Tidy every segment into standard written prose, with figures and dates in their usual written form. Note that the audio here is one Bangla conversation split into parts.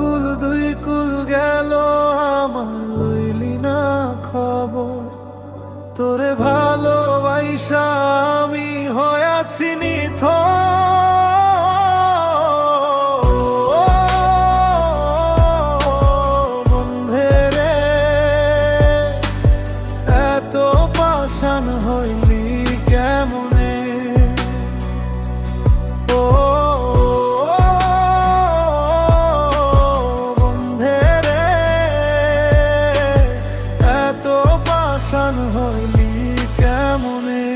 কুল দুই কুল গেল আমার লইলি না খবর। তোরে ভালোবাসা আমি হয়াছি বন্ধে রে, এত পাষাণ হইলি কেমনে? ও বন্ধে রে, এত পাষাণ হইলি কেমনে?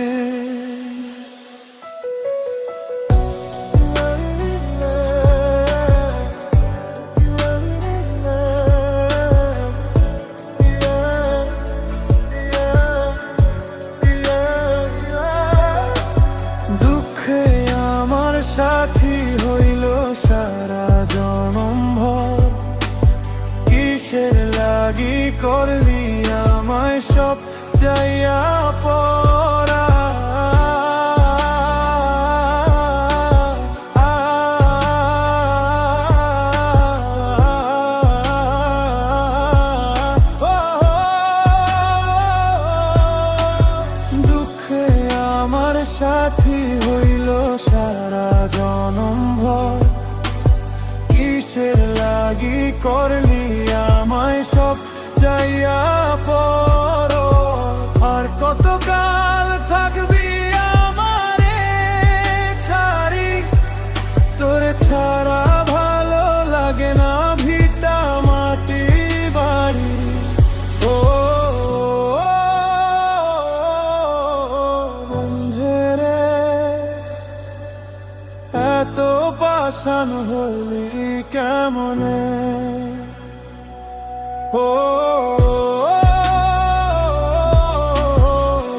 দুঃখে আমার সাথী হইল সারা জনম ভর। কিসের লাগি করলি আমায় সব চাইয়া পড়া? দুঃখে আমার সাথী হইল সারা জনম ভর। কিসের লাগি করলি আমায় সব চাইয়া পড়ো? আর কতকাল থাকবি আমারে ছাড়ি? তোরে ছাড়া ভালো লাগে না ভিটা মাটি বাড়ি। ও বন্ধে রে, এত পাষাণ হইলি কেমনে? ও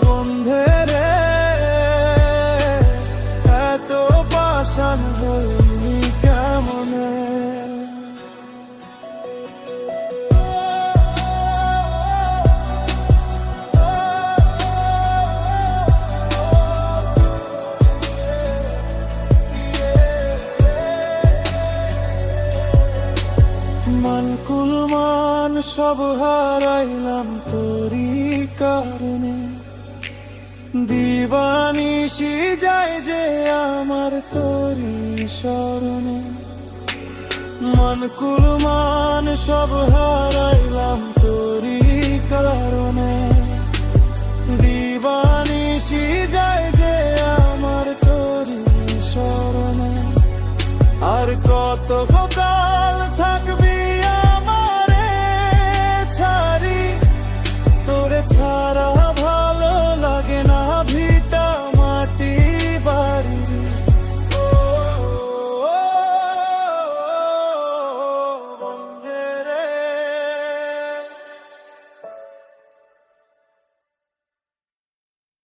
বন্ধে রে, এত পাষাণ হইলি কেমনে? মান কুল মান সব হারাইলাম তোরি কারণে। দিবানিশি যায় যে আমার তোরি স্মরণে। মান কুল মান সব হারাইলাম তোরি কারণে। দিবানিশি